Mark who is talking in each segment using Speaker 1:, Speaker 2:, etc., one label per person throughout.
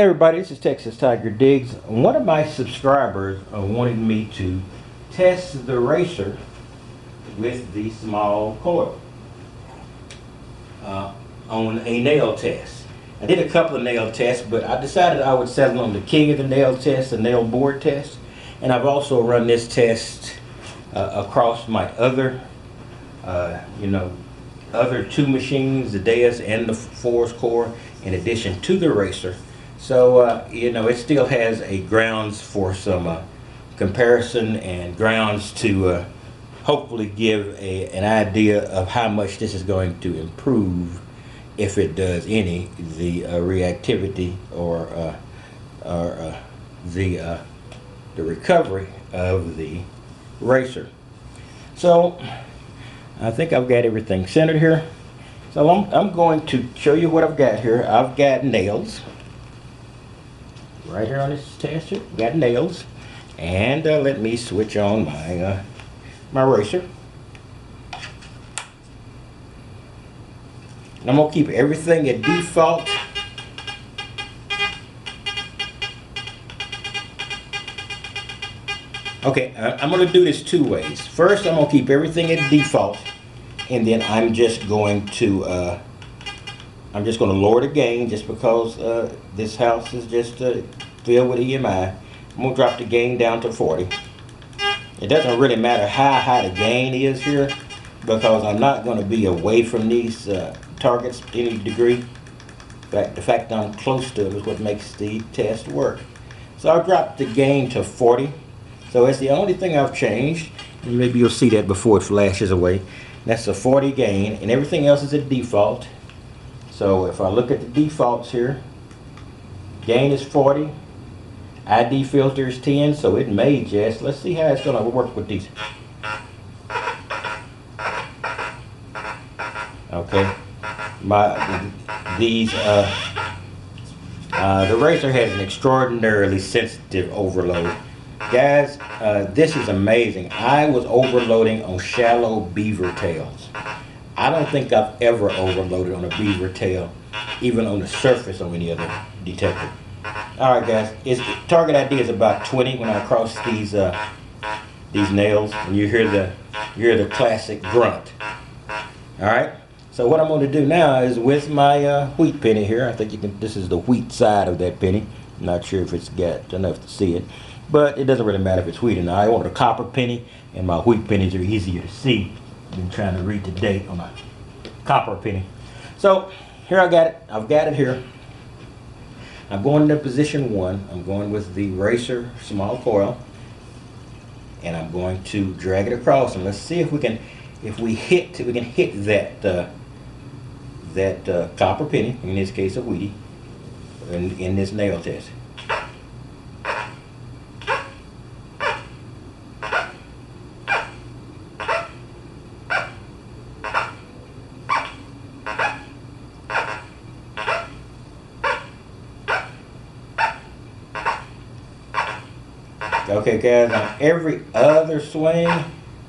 Speaker 1: Hey everybody, this is Texas Tiger Diggs. One of my subscribers wanted me to test the racer with the small coil on a nail test. I did a couple of nail tests, but I decided I would settle on the king of the nail test, the nail board test. And I've also run this test across my other other two machines, the Deus and the Force Core, in addition to the racer. So it still has a grounds for some comparison and grounds to hopefully give an idea of how much this is going to improve, if it does any, the reactivity or the recovery of the racer. So I think I've got everything centered here. So I'm going to show you what I've got here. I've got nails. Right here on this tester, got nails. And let me switch on my my racer. And I'm going to keep everything at default. Okay, I'm going to do this two ways. First, I'm going to keep everything at default, and then I'm just going to lower the gain, just because this house is just filled with EMI. I'm going to drop the gain down to 40. It doesn't really matter how high the gain is here, because I'm not going to be away from these targets any degree. But the fact that I'm close to them is what makes the test work. So I'll drop the gain to 40. So it's the only thing I've changed. And maybe you'll see that before it flashes away. That's a 40 gain, and everything else is at default. So if I look at the defaults here, gain is 40, ID filter is 10, so it may just, let's see how it's going to work with these. Okay, the racer has an extraordinarily sensitive overload. Guys, this is amazing. I was overloading on shallow beaver tails. I don't think I've ever overloaded on a beaver tail, even on the surface on any other detector. Alright guys, target ID is about 20 when I cross these nails, and you hear the classic grunt. Alright, so what I'm going to do now is with my wheat penny here. I think this is the wheat side of that penny. I'm not sure if it's got enough to see it, but it doesn't really matter if it's wheat or not. I want a copper penny, and my wheat pennies are easier to see than trying to read the date on a copper penny. So here I got it. I've got it here. I'm going to position 1. I'm going with the racer small coil, and I'm going to drag it across, and let's see if we can hit that copper penny, in this case a wheatie, in this nail test. Okay guys, on every other swing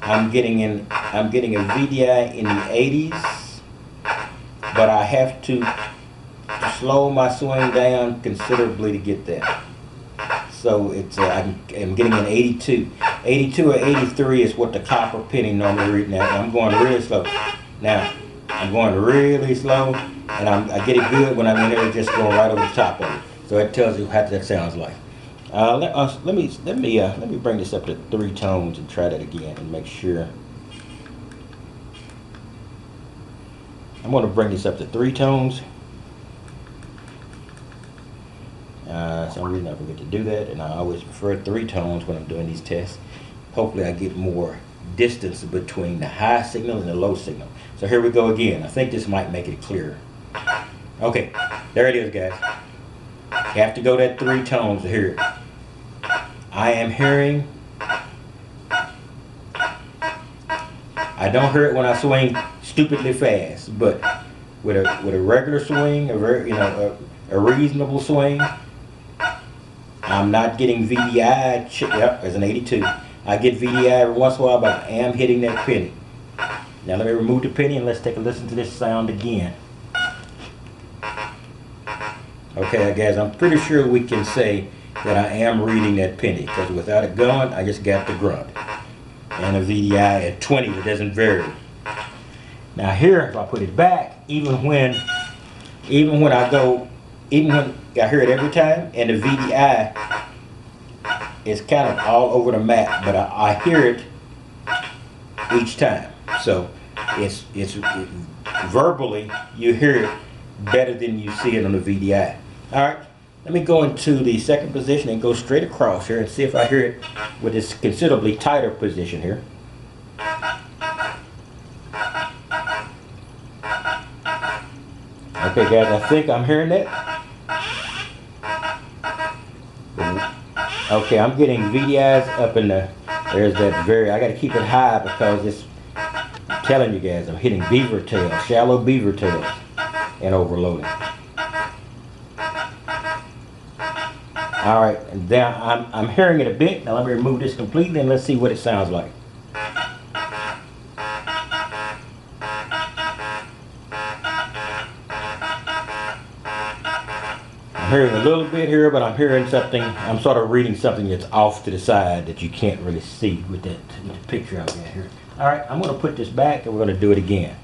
Speaker 1: I'm getting a VDI in the 80s, but I have to slow my swing down considerably to get that. So it's I'm getting an 82. 82 or 83 is what the copper penny normally reads. Now I'm going really slow. Now I'm going really slow, and I get it good when I'm in there, just going right over the top of it. So it tells you how that sounds like. Let me bring this up to 3 tones and try that again and make sure. I'm going to bring this up to 3 tones. Some reason I forget to do that, and I always prefer 3 tones when I'm doing these tests. Hopefully I get more distance between the high signal and the low signal. So here we go again. I think this might make it clearer. Okay, there it is guys. You have to go that 3 tones to hear it. I am hearing. I don't hear it when I swing stupidly fast, but with a regular swing, a reasonable swing, I'm not getting VDI. Yep, there's an 82. I get VDI every once in a while, but I am hitting that penny. Now let me remove the penny and let's take a listen to this sound again. Okay, guys, I'm pretty sure we can say that I am reading that penny, because without it going, I just got the grunt. And a VDI at 20, it doesn't vary. Now here, if I put it back, even when I hear it every time, and the VDI is kind of all over the map, but I hear it each time. So it's verbally, you hear it better than you see it on the VDI. All right, let me go into the second position and go straight across here and see if I hear it with this considerably tighter position here. Okay, guys, I think I'm hearing that. Okay, I'm getting VDIs up in the, there's that I got to keep it high because it's, I'm telling you guys, I'm hitting beaver tails, shallow beaver tails, and overloading. All right, and then I'm hearing it a bit. Now let me remove this completely and let's see what it sounds like. I'm hearing a little bit here, but I'm hearing something, I'm sort of reading something that's off to the side that you can't really see with the picture I've got here. All right, I'm going to put this back and we're going to do it again.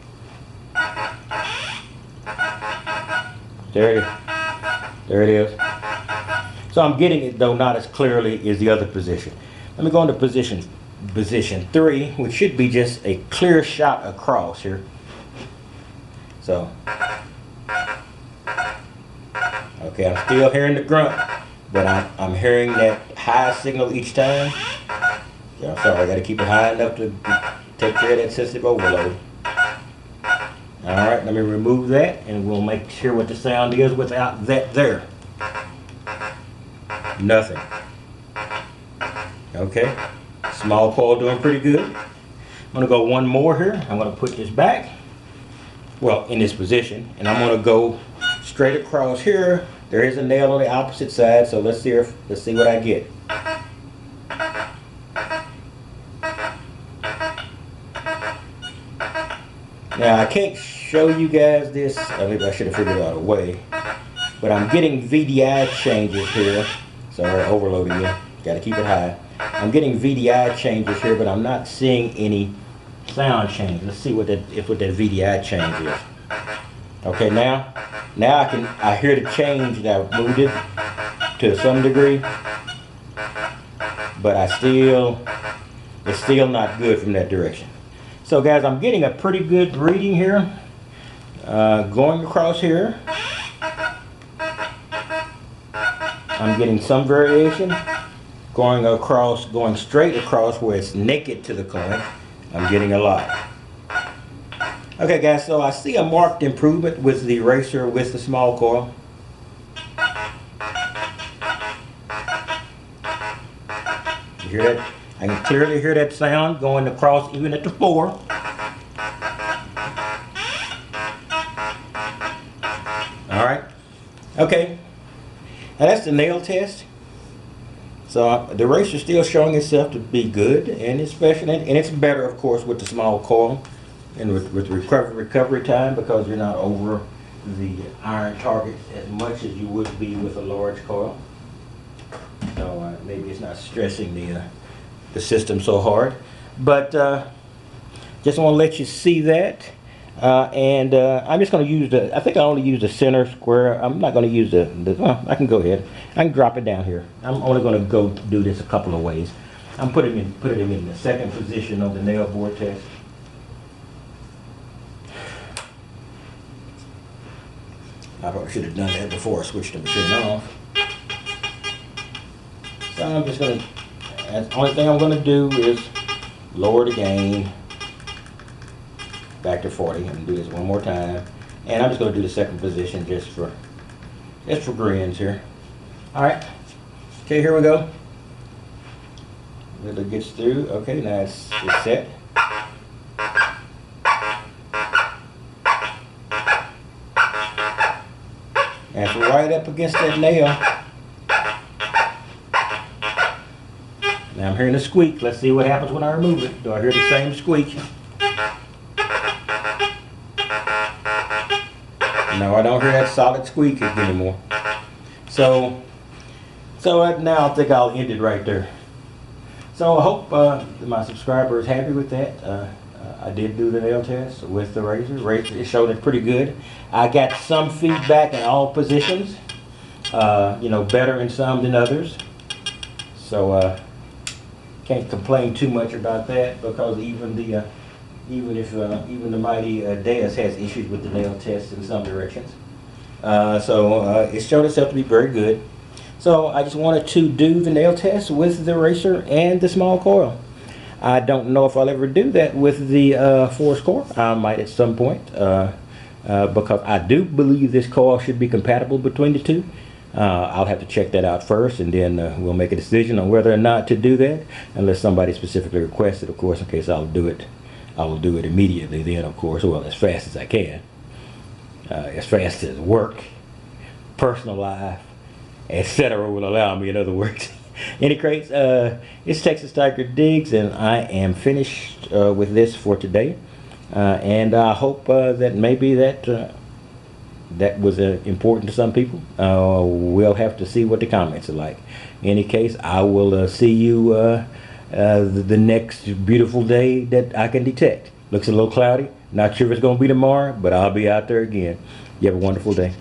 Speaker 1: There it is. There it is. So I'm getting it though not as clearly as the other position. Let me go into position 3, which should be just a clear shot across here. So, okay, I'm still hearing the grunt, but I'm hearing that high signal each time. Yeah, I'm sorry, I got to keep it high enough to take care of that sensitive overload. All right, let me remove that and we'll make sure what the sound is without that there. Nothing. Okay, small coil doing pretty good. I'm gonna go one more here. I'm gonna put this back, well, in this position, and I'm gonna go straight across here. There is a nail on the opposite side, so let's see what I get. Now I can't show you guys this. Maybe I should have figured out a way, but I'm getting VDI changes here. Sorry, overloading it. Got to keep it high. I'm getting VDI changes here, but I'm not seeing any sound change. Let's see what that VDI change is. Okay, now I hear the change that I've moved it to some degree, but it's still not good from that direction. So guys, I'm getting a pretty good reading here. Going across here, I'm getting some variation. Going straight across where it's naked to the coil, I'm getting a lot. Okay guys, so I see a marked improvement with the eraser with the small coil. You hear that? I can clearly hear that sound going across even at the 4. Alright. Okay. Now that's the nail test. So the eraser is still showing itself to be good, and it's better of course with the small coil and with recovery time, because you're not over the iron targets as much as you would be with a large coil. So maybe it's not stressing the system so hard, but just want to let you see that. I'm just going to use I think I only use the center square. I'm not going to use well, I can go ahead. I can drop it down here. I'm only going to go do this a couple of ways. I'm putting him in the second position of the nail bore test. I probably should have done that before I switched the machine off. So I'm just going to, the only thing I'm going to do is lower the gain back to 40 and do this one more time. And I'm just going to do the second position just for grins here. Alright. Okay, here we go. It gets through. Okay, now it's set. And it's right up against that nail. Now I'm hearing a squeak. Let's see what happens when I remove it. Do I hear the same squeak? No, I don't hear that solid squeak anymore. So now I think I'll end it right there. So I hope my subscriber is happy with that. I did do the nail test with the razor. It showed it pretty good. I got some feedback in all positions. You know, better in some than others. So can't complain too much about that, because even the mighty Deus has issues with the nail test in some directions. So it showed itself to be very good. So I just wanted to do the nail test with the racer and the small coil. I don't know if I'll ever do that with the force core. I might at some point, because I do believe this coil should be compatible between the two. I'll have to check that out first, and then we'll make a decision on whether or not to do that, unless somebody specifically requests it, of course. In case I'll do it, I will do it immediately then, of course, well, as fast as I can. As fast as work, personal life, etc. will allow me, in other words. Any case, it's Texas Tiger Diggs, and I am finished with this for today. And I hope that maybe that was important to some people. We'll have to see what the comments are like. In any case, I will see you the next beautiful day that I can detect. Looks a little cloudy. Not sure if it's going to be tomorrow, but I'll be out there again. You have a wonderful day.